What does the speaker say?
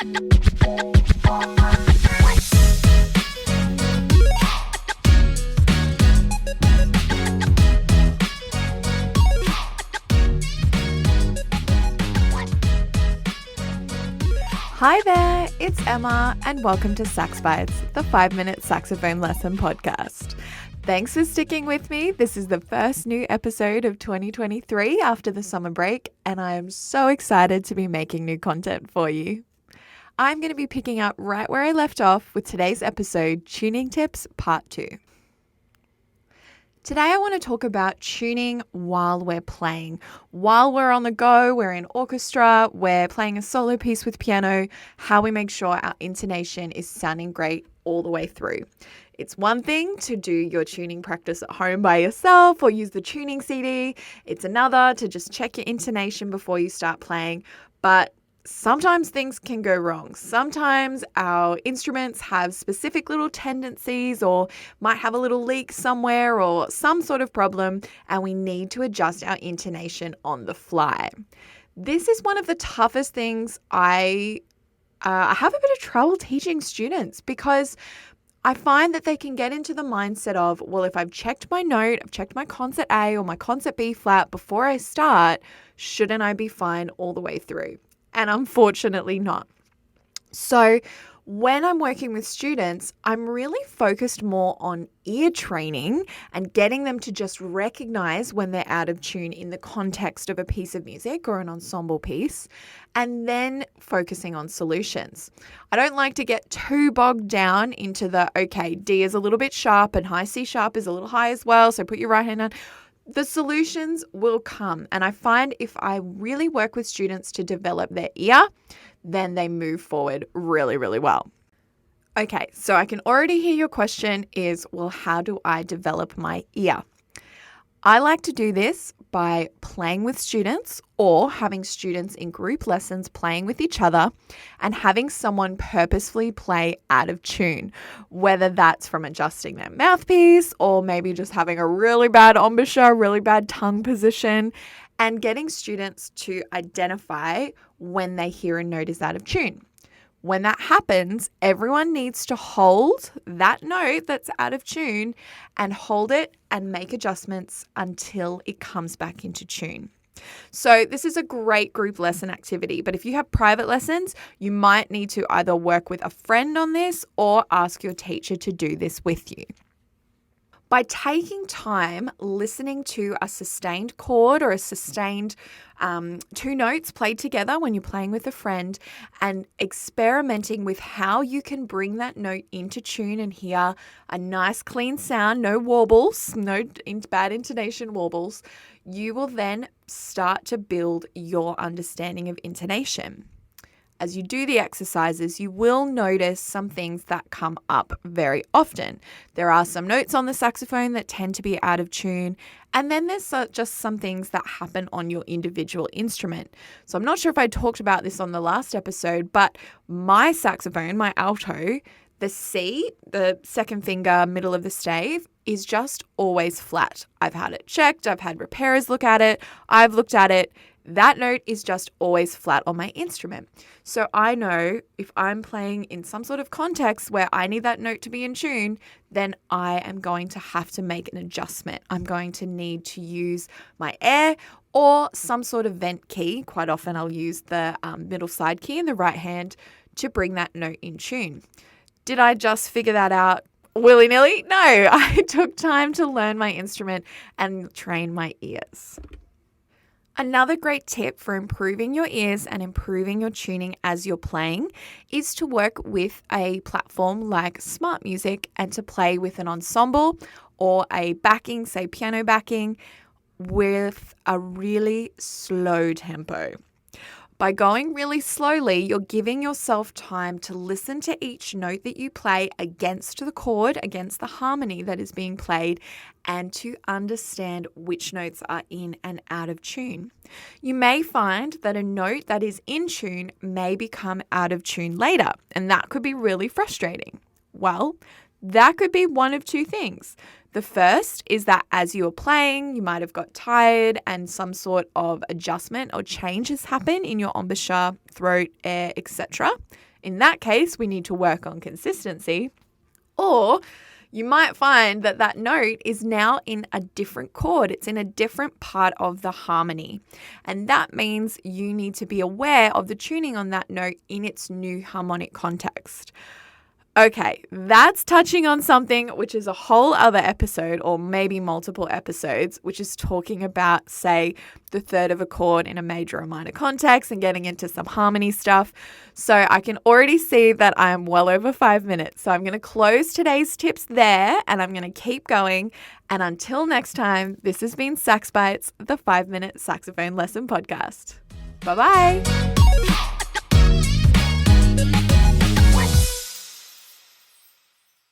Hi there, it's Emma and welcome to Sax Bites, the 5-minute saxophone lesson podcast. Thanks for sticking with me. This is the first new episode of 2023 after the summer break, and I am so excited to be making new content for you. I'm going to be picking up right where I left off with today's episode, Tuning Tips Part 2. Today I want to talk about tuning while we're playing. While we're on the go, we're in orchestra, we're playing a solo piece with piano, how we make sure our intonation is sounding great all the way through. It's one thing to do your tuning practice at home by yourself or use the tuning CD. It's another to just check your intonation before you start playing. But sometimes things can go wrong. Sometimes our instruments have specific little tendencies or might have a little leak somewhere or some sort of problem, and we need to adjust our intonation on the fly. This is one of the toughest things I have a bit of trouble teaching students, because I find that they can get into the mindset of, well, if I've checked my note, I've checked my concert A or my concert B flat before I start, shouldn't I be fine all the way through? And unfortunately not. So when I'm working with students, I'm really focused more on ear training and getting them to just recognize when they're out of tune in the context of a piece of music or an ensemble piece, and then focusing on solutions. I don't like to get too bogged down into the, okay, D is a little bit sharp and high C sharp is a little high as well, so put your right hand on. The solutions will come. And I find if I really work with students to develop their ear, then they move forward really, really well. Okay, so I can already hear your question is, well, how do I develop my ear? I like to do this by playing with students or having students in group lessons playing with each other and having someone purposefully play out of tune, whether that's from adjusting their mouthpiece or maybe just having a really bad embouchure, really bad tongue position, and getting students to identify when they hear a note is out of tune. When that happens, everyone needs to hold that note that's out of tune and hold it and make adjustments until it comes back into tune. So this is a great group lesson activity, but if you have private lessons, you might need to either work with a friend on this or ask your teacher to do this with you. By taking time listening to a sustained chord or a sustained two notes played together when you're playing with a friend and experimenting with how you can bring that note into tune and hear a nice clean sound, no warbles, no bad intonation warbles, you will then start to build your understanding of intonation. As you do the exercises, you will notice some things that come up very often. There are some notes on the saxophone that tend to be out of tune, and then there's just some things that happen on your individual instrument. So I'm not sure if I talked about this on the last episode, but my saxophone, my alto, the C, the second finger, middle of the stave, is just always flat. I've had it checked, I've had repairers look at it, I've looked at it. That note is just always flat on my instrument. So I know if I'm playing in some sort of context where I need that note to be in tune, then I am going to have to make an adjustment. I'm going to need to use my air or some sort of vent key. Quite often I'll use the middle slide key in the right hand to bring that note in tune. Did I just figure that out willy-nilly? No, I took time to learn my instrument and train my ears. Another great tip for improving your ears and improving your tuning as you're playing is to work with a platform like Smart Music and to play with an ensemble or a backing, say piano backing, with a really slow tempo. By going really slowly, you're giving yourself time to listen to each note that you play against the chord, against the harmony that is being played, and to understand which notes are in and out of tune. You may find that a note that is in tune may become out of tune later, and that could be really frustrating. Well, that could be one of two things. The first is that as you were playing, you might have got tired and some sort of adjustment or changes happen in your embouchure, throat, air, etc. In that case, we need to work on consistency. Or you might find that that note is now in a different chord. It's in a different part of the harmony. And that means you need to be aware of the tuning on that note in its new harmonic context. Okay, that's touching on something which is a whole other episode, or maybe multiple episodes, which is talking about, say, the third of a chord in a major or minor context and getting into some harmony stuff. So I can already see that I am well over 5 minutes. So I'm going to close today's tips there and I'm going to keep going. And until next time, this has been Sax Bites, the 5-minute saxophone lesson podcast. Bye-bye.